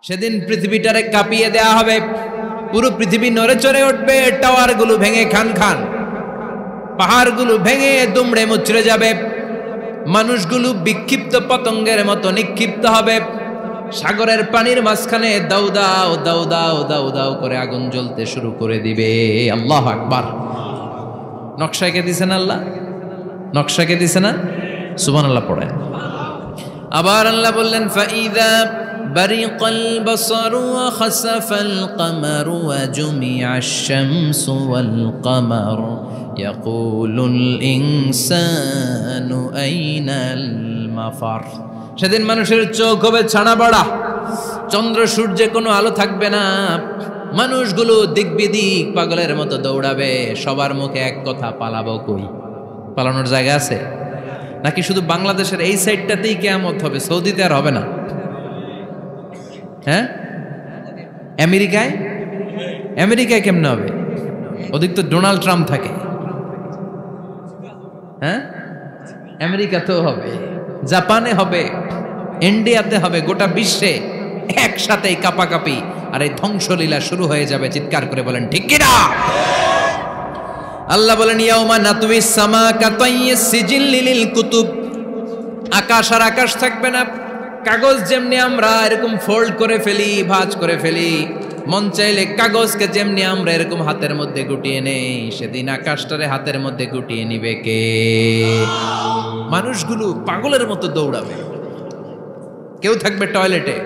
সেদিন পৃথিবীটারে কাঁপিয়ে দেয়া হবে, পুরো পৃথিবী নড়ে চড়ে উঠবে, টাওয়ারগুলো ভেঙে খান খান, পাহাড়গুলো ভেঙে দুমড়ে মুচড়ে যাবে, মানুষগুলো বিক্ষিপ্ত পতঙ্গের মতো নিক্ষিপ্ত হবে, সাগরের পানির মাঝখানে দাউ দাউ দাউ দাউ দাউ দাউ করে আগুন জ্বলতে শুরু করে দিবে। আল্লাহু আকবার। নকশা কে দিছেন আল্লাহ? নকশা কে দিছে না? সুবহানাল্লাহ পড়েন। আবার আল্লাহ বললেন ফাইদা বারিকাল বাসারু ওয়া খাসাফাল কমারু ওয়া জুমিআশ শামসু ওয়াল কমার ইয়াকুলুল ইনসানু আইনাল মাফার। সেদিন মানুষের চোখ হবে ছানা বড়া, চন্দ্র সূর্যে কোনো আলো থাকবে না, মানুষগুলো দিক বিদিক পাগলের মতো দৌড়াবে, সবার মুখে এক কথা, পালাবো কই? পালানোর জায়গা আছে নাকি শুধু বাংলাদেশের এই সাইডটাতেই কিয়ামত হবে? সৌদিতে আর হবে না? হ্যাঁ, আমেরিকায়? আমেরিকায় কেমনে হবে? ওদিক তো ডোনাল্ড ট্রাম্প থাকে। হ্যাঁ, আমেরিকাতেও হবে, জাপানে হবে, ইন্ডিয়াতে হবে, গোটা বিশ্বে একসাথেই কাপাকাপি আর এই ধ্বংসলীলা শুরু হয়ে যাবে। চিৎকার করে বলেন ঠিক কিনা? আল্লাহ বলেন ইয়াউমা নাতুইস সামা কাতাইয়িস সিজিল্লি লিল কুতুব। আকাশ আর আকাশ থাকবে না, কাগজ যেমনি আমরা এরকম ফোল্ড করে ফেলি, ভাঁজ করে ফেলি, মন চাইলে কাগজকে যেমনি আমরা এরকম হাতের মধ্যে গুটিয়ে নেই, সেদিন আকাশটারে হাতের মধ্যে গুটিয়ে নিবে কে? মানুষগুলো পাগলের মতো দৌড়াবে। কেউ থাকবে টয়লেটে,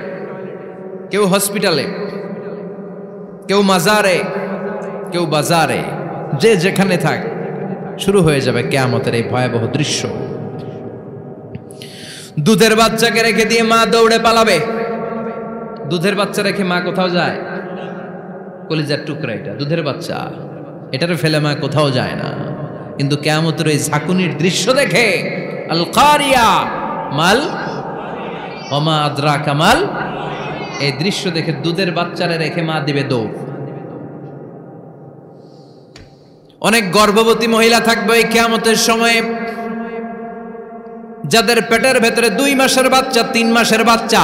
কেউ হসপিটালে, কেউ মাজারে, কেউ বাজারে, যে যেখানে থাক, শুরু হয়ে যাবে কিয়ামতের এই ভয়াবহ দৃশ্য। দুধের বাচ্চাকে রেখে দিয়ে মা দৌড়ে পালাবে। দুধের বাচ্চা রেখে মা কোথাও যায়? কলিজার টুকরা এটা, দুধের বাচ্চা, এটারে ফেলে মা কোথাও যায় না। কিন্তু কিয়ামতের এই ঝাঁকুনির দৃশ্য দেখে আল কারিয়া মাল ওমা আদরাকা মাল, এই দৃশ্য দেখে দুধের বাচ্চারে রেখে মা দিবে দৌড়। অনেক গর্ভবতী মহিলা থাকবে এই কিয়ামতের সময়ে, যাদের পেটের ভেতরে 2 মাসের বাচ্চা, 3 মাসের বাচ্চা,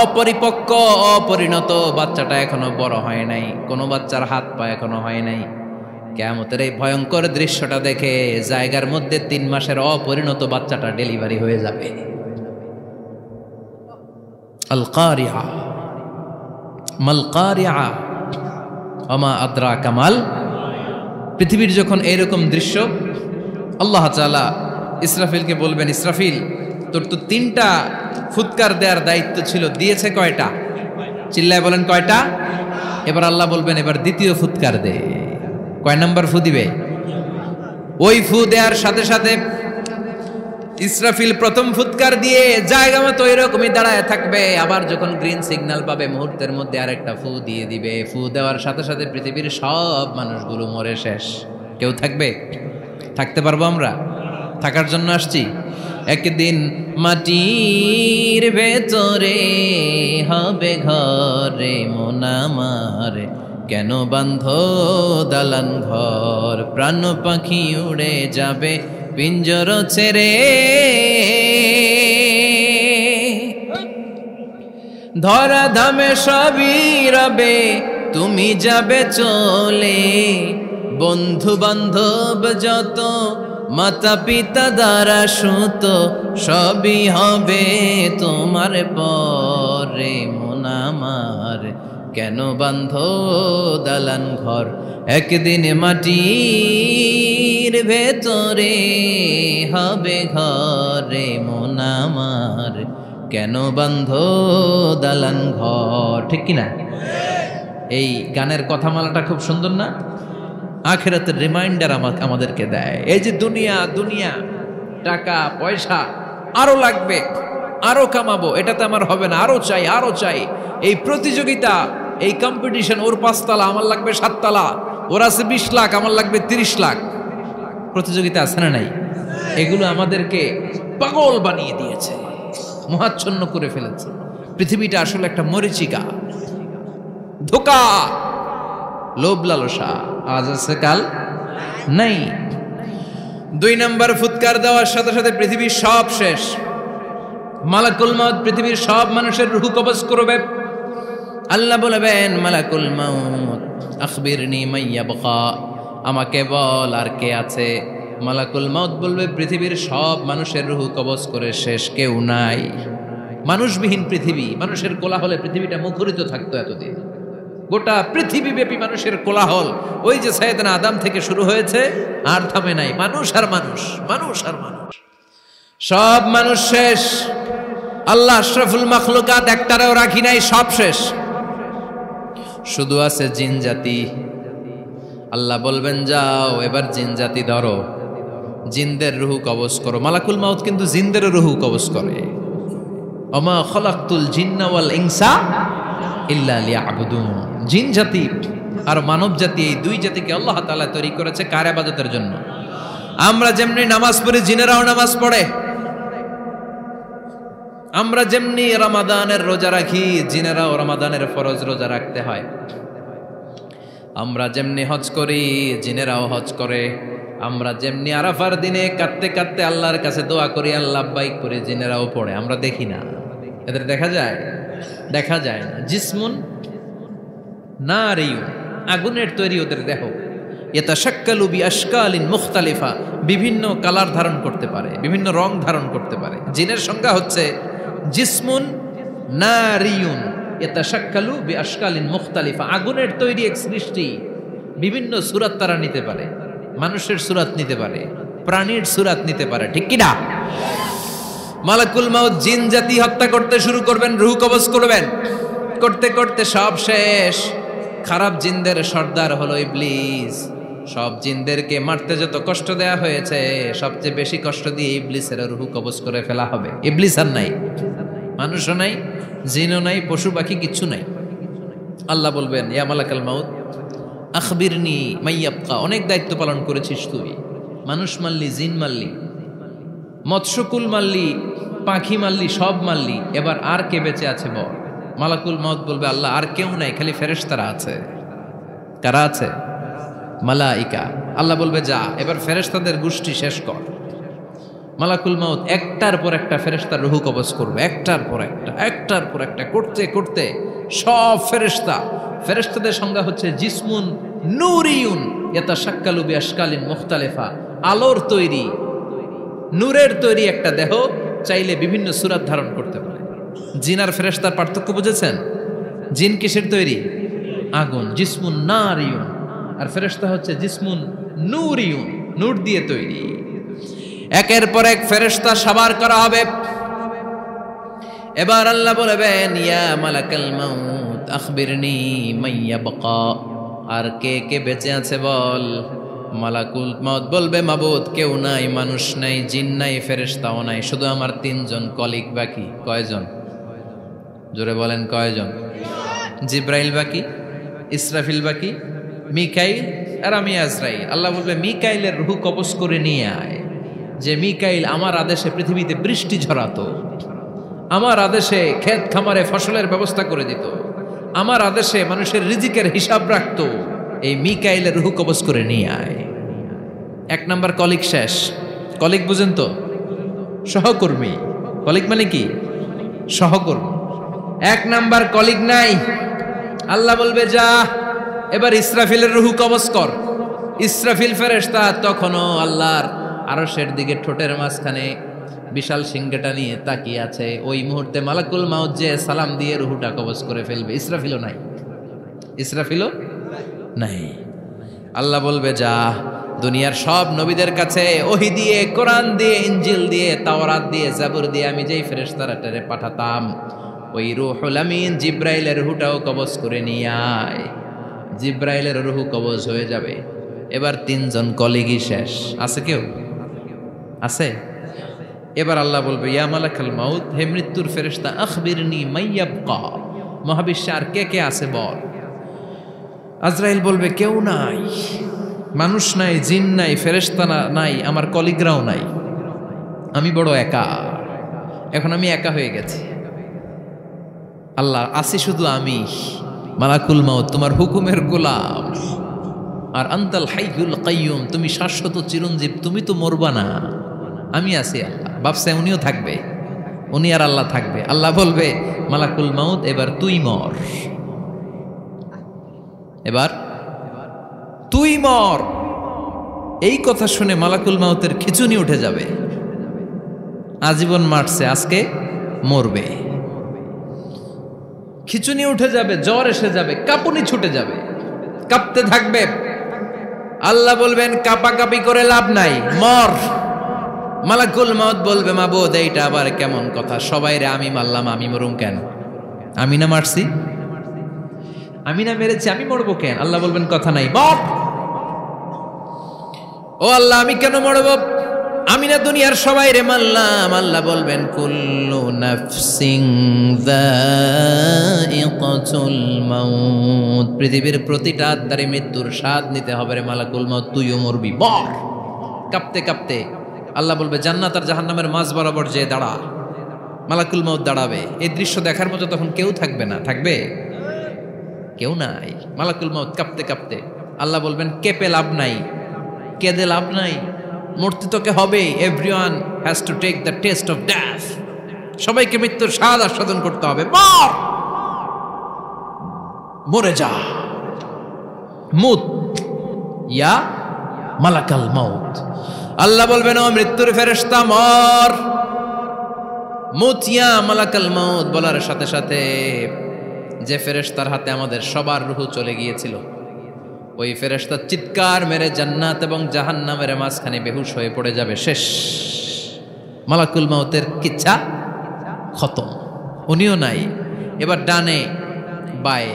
অপরিপক্ক অপরিণত, বাচ্চাটা এখনো বড় হয় নাই, কোনো বাচ্চার হাত পা এখনো হয় নাই। কিয়ামতের এই ভয়ঙ্কর দৃশ্যটা দেখে জায়গার মধ্যে 3 মাসের অপরিণত বাচ্চাটা ডেলিভারি হয়ে যাবে। আল কারিয়া মাল কারিয়া ওমা আদরাকা মাল। পৃথিবীর যখন এইরকম দৃশ্য, আল্লাহ তাআলা ইসরাফিলকে বলবেন, ইসরাফিল তোর তো 3টা ফুৎকার দেওয়ার দায়িত্ব ছিল, দিয়েছে কয়টা? চিল্লায় বলেন কয়টা? এবার আল্লাহ বলবেন এবার দ্বিতীয় ফুৎকার দে। কয় নাম্বার ফু দিবে? ওই ফু দেওয়ার সাথে সাথে ইসরাফিল প্রথম ফুৎকার দিয়ে জায়গা মতো এরকমই দাঁড়ায় থাকবে, আবার যখন গ্রিন সিগন্যাল পাবে মুহূর্তের মধ্যে আরেকটা ফু দিয়ে দিবে। ফু দেওয়ার সাথে সাথে পৃথিবীর সব মানুষগুলো মরে শেষ। কেউ থাকবে? থাকতে পারবো আমরা? থাকার জন্য আসছি। একদিন মাটির ভেতরে হবে ঘরে মন আমার, কেন বান্ধ দালান ঘর, প্রাণ পাখি উড়ে যাবে পিঞ্জর ছেড়ে, ধরা ধামে সবই রবে তুমি যাবে চলে, বন্ধু বান্ধব যত মাতা পিতা দ্বারা সুত সবই হবে তোমার পরে মন আমার, কেন বান্ধ দালান ঘর, একদিন মাটির ভেতরে হবে ঘরে মন আমার, কেন বান্ধ দালান ঘর। ঠিক কিনা? এই গানের কথামালাটা খুব সুন্দর না? আখিরাতের রিমাইন্ডার আমাদেরকে দেয়। এই যে দুনিয়া দুনিয়া, টাকা পয়সা আরো লাগবে, আরো কামাবো, এটাতে আমার হবে না, আরো চাই আরো চাই। এই প্রতিযোগিতা, এই কম্পিটিশন, ওর 5 তলা আমার লাগবে 7 তলা, ওর আছে 20 লাখ আমার লাগবে 30 লাখ, প্রতিযোগিতা আছে না নাই? এগুলো আমাদেরকে পাগল বানিয়ে দিয়েছে, মোহাচ্ছন্ন করে ফেলেছে। পৃথিবীটা আসলে একটা মরীচিকা, ধোঁকা, লোভ লালসা, আজ আছে কাল নাই। 2 নম্বর ফুৎকার দেওয়ার সাথে সাথে পৃথিবীর সব শেষ। মালাকুল মউত পৃথিবীর সব মানুষের রূহ কবজ করবে। আল্লাহ বলবেন মালাকুল মাউত আখবিরনি মাইয়াবকা, আমাকে বল আর কে আছে। মালাকুল মাউত বলবে পৃথিবীর সব মানুষের রুহু কবজ করে শেষ, কেউ নাই। মানুষবিহীন পৃথিবী, মানুষের কোলাহলে পৃথিবীটা মুখরিত থাকতো এতদিন। গোটা পৃথিবীব্যাপী মানুষের কোলাহল, ওই যে সাইয়েদনা আদম থেকে শুরু হয়েছে আর থামে নাই। মানুষ আর মানুষ, মানুষ আর মানুষ, সব মানুষ শেষ। আল্লাহ আশরাফুল মাখলুকাত একটারেও রাখি নাই, সব শেষ। শুধু আছে জিন জাতি। আল্লাহ বলবেন যাও এবার জিন জাতি ধরো, জিনদের রুহু কবজ করো। মালাকুল মাউত কিন্তু জিনদের রুহু কবজ করে। ওমা খলাকতুল জিন্না ওয়াল ইনসা ইল্লা লিয়াবুদুন। জিন জাতি আর মানব জাতি, এই দুই জাতিকে আল্লাহ তাআলা তৈরি করেছে কার ইবাদতের জন্য। আমরা যেমনি নামাজ পড়ি, জিনেরাও নামাজ পড়ে। আমরা যেমনি রমাদানের রোজা রাখি, জিনেরাও রমাদানের ফরজ রোজা রাখতে হয়। আমরা যেমনি হজ করি, জিনেরাও হজ করে। আমরা যেমনি আরাফার দিনে কাঁদতে কাঁদতে আল্লাহর কাছে দোয়া করি, আল্লাহ লাব্বাইক করে, জিনেরাও পড়ে। আমরা দেখি না, এদের দেখা যায়? দেখা যায় না। জিসমুন নারিয়ুন, আগুনের তৈরি ওদের দেহ। ইয়াতাশাক্কালু বিআশকালিন মুখতালিফা, বিভিন্ন কালার ধারণ করতে পারে, বিভিন্ন রং ধারণ করতে পারে। জিনের সংজ্ঞা হচ্ছে জিসমুন নারিয়ুন ইয়াতাশাক্কালু বিআশকালিন মুখতালিফা, আগুনের তৈরি এক সৃষ্টি। বিভিন্ন সূরত তারা নিতে পারে, মানুষের সূরত নিতে পারে, প্রাণীর সূরত নিতে পারে, ঠিক কি না? মালাকুল মাউত জিন জাতি হত্যা করতে শুরু করবেন, রূহ কবজ করবেন। করতে করতে সব শেষ। খারাপ জিনদের সর্দার হলো ইবলিস। সব জিনদেরকে মারতে যত কষ্ট দেয়া হয়েছে, সবচেয়ে বেশি কষ্ট দিয়ে ইবলিসের রূহ কবজ করে ফেলা হবে। ইবলিস আর নাই, মানুষও নাই, জিনও নাই, পশু পাখি কিচ্ছু নাই। আল্লাহ বলবেন ইয়া মালাকাল মাউত আখবিরনি মাইয়াবকা, অনেক দায়িত্ব পালন করেছিস তুই। মানুষ মারলি, জিন মারলি, মৎস্যকুল মারলি, পাখি মারলি, সব মারলি, এবার আর কে বেঁচে আছে বল। মালাকুল মাউত বলবে আল্লাহ আর কেউ নাই, খালি ফেরেশতারা আছে। কারা আছে? মালাইকা। আল্লাহ বলবে যা এবার ফেরেশতাদের গোষ্ঠী শেষ কর। মালাকুল মাউত একটার পর একটা ফেরেশতার রূহ কবজ করবে, একটার পর একটা, একটার পর একটা, করতে করতে সব ফেরেশতা। ফেরেশতাদের সংজ্ঞা হচ্ছে জিসমুন নূরিয়ুন ইয়াতাশাক্কালু বিআশকালিন মুখতালিফা, আলোর তৈরি, নূরের তৈরি একটা দেহ, চাইলে বিভিন্ন সূরত ধারণ করতে পারে। জিন আর ফেরেশতার পার্থক্য বুঝেছেন? জিন কিসের তৈরি? আগুন, জিসমুন নারিয়ুন। আর ফেরেশতা হচ্ছে জিসমুন নূরিয়ুন, নূর দিয়ে তৈরি। একের পর এক ফেরেশতা সাবার করা হবে। এবার আল্লাহ বলবেন ইয়া মালাকাল মাউত আখবিরনি মাইয়াবকা, আর কে কে বেঁচে আছে বল। মালাকুল মাউত বলবে মাবুদ কেউ নাই, মানুষ নাই, জিন নাই, ফেরেশতাও নাই, শুধু আমার তিনজন কলিগ বাকি। কয়জন? জোরে বলেন কয়জন? জিব্রাইল বাকি, ইসরাফিল বাকি, মিকাইল আর আমি আজরাইল। আল্লাহ বলবে মিকাইলের রূহ কবজ করে নিয়ে আয়। যে মিকাইল আমার আদেশে পৃথিবীতে বৃষ্টি ঝরাতো, আমার আদেশে ক্ষেত খামারে ফসলের ব্যবস্থা করে দিত, আমার আদেশে মানুষের রিজিকের হিসাব রাখতো, এই মিকাইলের রূহ কবজ করে নিয়ে আয়। এক নাম্বার কলিগ শেষ। কলিগ বুঝেন তো? সহকর্মী। কলিগ মানে কি? সহকর্মী। এক নাম্বার কলিগ নাই। আল্লাহ বলবে যা এবার ইসরাফিলের রূহ কবজ কর। ইসরাফিল ফেরেশতা তখনও আল্লাহর আরশের দিকে ঠোঁটের মাঝখানে বিশাল সিংহটা নিয়ে তাকিয়ে আছে। ওই মুহূর্তে মালাকুল মাউত যে সালাম দিয়ে রূহটা কবজ করে ফেলবে। ইসরাফিলও নাই, ইসরাফিলও নাই। আল্লাহ বলবে যা দুনিয়ার সব নবীদের কাছে ওহী দিয়ে, কোরআন দিয়ে, ইনজিল দিয়ে, তাওরাত দিয়ে, জাবুর দিয়ে আমি যেই ফেরেশতারাটারে পাঠাতাম, ওই রূহুল আমিন জিব্রাইলের রূহটাও কবজ করে নিয়ে আয়। জিব্রাইলের রূহ কবজ হয়ে যাবে। এবার তিনজন কলিগই শেষ। আছে কেউ? আছে? এবার আল্লাহ বলবে ইয়া মালাকাল মাউত, হে মৃত্যুর ফেরেশতা আখবিরনি মাইয়াবকা, মহাবিশ্বে আর কে কে আছে বল। আজরাইল বলবে কেউ নাই, মানুষ নাই, জিন নাই, ফেরেশতা নাই, আমার কলিগরাও নাই, আমি বড় একা। এখন আমি একা হয়ে গেছি। আল্লাহ আসি শুধু আমি। মালাকুল মাউত তোমার হুকুমের গোলাম, আর আনতাল হাইয়ুল কাইয়ুম, তুমি শাশ্বত চিরঞ্জীব, তুমি তো মরবা না, আমি আছি। আল্লাহ ভাবছে উনিও থাকবে, উনি আর আল্লাহ থাকবে। আল্লাহ বলবে মালাকুল মাউত এবার তুই মর। এবার তুই মর, এই কথা শুনে মালাকুল মাউতের খিচুনি উঠে যাবে। আজীবন মারছে, আজকে মরবে। খিচুনি উঠে যাবে, জ্বর এসে যাবে, কাঁপুনি ছুটে যাবে, কাঁপতে থাকবে। আল্লাহ বলবেন কাঁপাকাঁপি করে লাভ নাই, মর। মালাকুল মাউত বলবে মাবুদ এইটা আবার কেমন কথা, সবাই রে আমি মারলাম, আমি মরুম কেন? আমি না মারছি, আমি না মেরেছি, আমি মরবো কেন? আল্লাহ বলবেন কথা নাই, মর। ও আল্লাহ আমি কেন মরব? আমি না দুনিয়ার সবাই রে মারলাম। আল্লাহ বলবেন কুল্লু নাফসিন যায়িকাতুল মাউত, পৃথিবীর প্রতিটা আত্মারে মৃত্যুর স্বাদ নিতে হবে রে মালাকুল মাউত, তুইও মরবি, মর। কাঁপতে কাঁপতে আল্লাহ বলবে জান্নাত আর জাহান্নামের মাঝ বরাবর যে দাঁড়া। মালাকুল মাউত দাঁড়াবে, এই দৃশ্য দেখার মতো তখন কেউ থাকবে না, থাকবে কেউ নাই। মালাকুল মাউত কাঁপতে কাঁপতে আল্লাহ বলবেন কেঁপে লাভ নাই, কেঁদে লাভ নাই, মরতে তোকে হবে। Everyone has to take the test of death, সবাইকে মৃত্যুর স্বাদ আস্বাদন করতে হবে, মর, মরে যা। মুত ইয়া মালাকাল মাউত। আল্লাহ বলবেন ও মৃত্যুর ফেরেশতা মর। মুত ইয়া মালাকাল মাউত বলার সাথে সাথে যে ফেরেশতার হাতে আমাদের সবার রূহ চলে গিয়েছিল, ওই ফেরেশতা চিৎকার মেরে জান্নাত এবং জাহান্নামের মাঝখানে বেহুশ হয়ে পড়ে যাবে, শেষ। মালাকুল মাউতের কিচ্ছা খতম, উনিও নাই। এবার ডানে বায়ে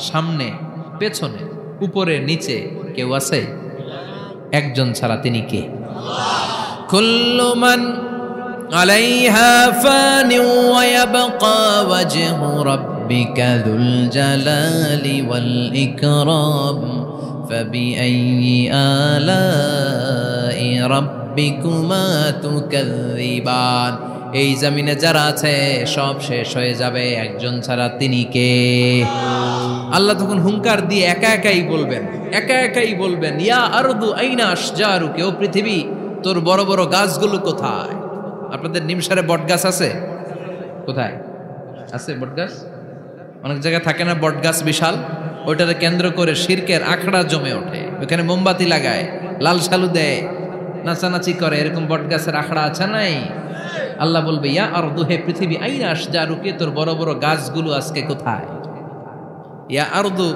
সামনে পেছনে উপরে নিচে কেউ আছে? একজন ছাড়া, তিনি কে? কুল্লু মান আলাইহা ফানি ওয়া ইয়াবকা ওয়াজহু রাব্বিকা যুল জালালি ওয়াল ইকরাম ফাবিআইয়ি আলাই রাব্বিকুমা তুকাযযিবান। এই জমিনে যারা আছে সব শেষ হয়ে যাবে, একজন ছাড়া, তিনি কে? আল্লাহ তখন হুঙ্কার দিয়ে একা একাই বলবেন, একা একাই বলবেন ইয়া আরদু আইনা আশজারুকি, ও পৃথিবী তোর বড় বড় গাছগুলো কোথায়? আপনাদের নিমসারে বট গাছ আছে? কোথায় আছে বট গাছ? অনেক জায়গায় থাকে না বট গাছ বিশাল, ওইটাকে কেন্দ্র করে শিরকের আখড়া জমে ওঠে, ওখানে মোমবাতি লাগায়, লাল সালু দেয়, নাচানাচি করে, এরকম বট গাছের আখড়া আছে নাই? আল্লাহ বলবে ইয়া আরদু, হে পৃথিবী, আইনা আশজারুকি, তোর বড় বড় গাছগুলো আজকে কোথায়? ইয়া আরদু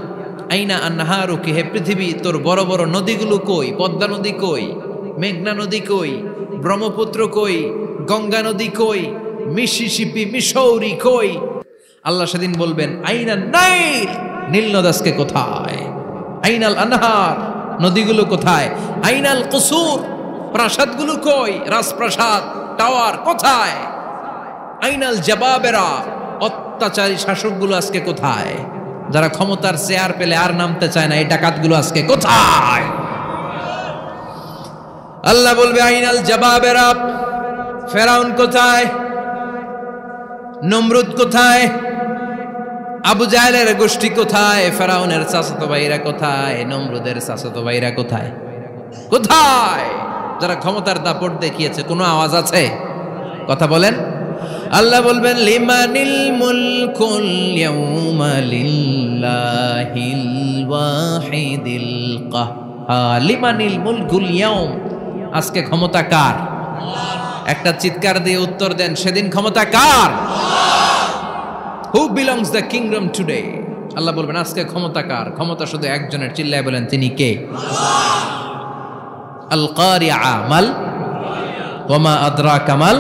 আইনা আনহারুকি, হে পৃথিবী তোর বড় বড় নদীগুলো কই? পদ্মা নদী কই? মেঘনা নদী কই? ব্রহ্মপুত্র কই? গঙ্গা নদী কই? মিসিসিপি, মিসৌরি কই? আল্লাহ সেদিন বলবেন আইনা নাইল, নীল নদ আজকে কোথায়? আইনাল আনহার, নদীগুলো কোথায়? আইনাল কুসুর, প্রাসাদগুলো কই? রাজপ্রাসাদ, টাওয়ার কোথায়? আইনাল জাবাবেরা, অত্যাচারী শাসকগুলো আজকে কোথায়? যারা ক্ষমতার চেয়ার পেলে আর নামতে চায় না, এই ডাকাতগুলো আজকে কোথায়? আল্লাহ বলবে আইনাল জাবাবেরা, ফেরাউন কোথায়? নমরুদ কোথায়? আবু জাহেলের গোষ্ঠী কোথায়? ফেরাউনের চাচাতো ভাইরা কোথায়? নমরুদের চাচাতো ভাইরা কোথায়? কোথায়? যারা ক্ষমতার দাপট দেখিয়েছে, কোনো আওয়াজ আছে? কথা বলেন। আল্লাহ বলবেন লিমানিল মুলকুল ইয়াউমা লিল্লাহিল ওয়াহিদিল কাহ্হার, লিমানিল মুলকুল ইয়াউম, আজকে ক্ষমতা কার? একটা চিৎকার দিয়ে উত্তর দেন, সেদিন ক্ষমতা কার? Who belongs the kingdom today? আল্লাহ বলবেন আজকে ক্ষমতা কার? ক্ষমতা শুধু একজনের, চিল্লায় বলেন তিনি কে? আল কারিআ মাল ওয়া মা আদরাকা মাল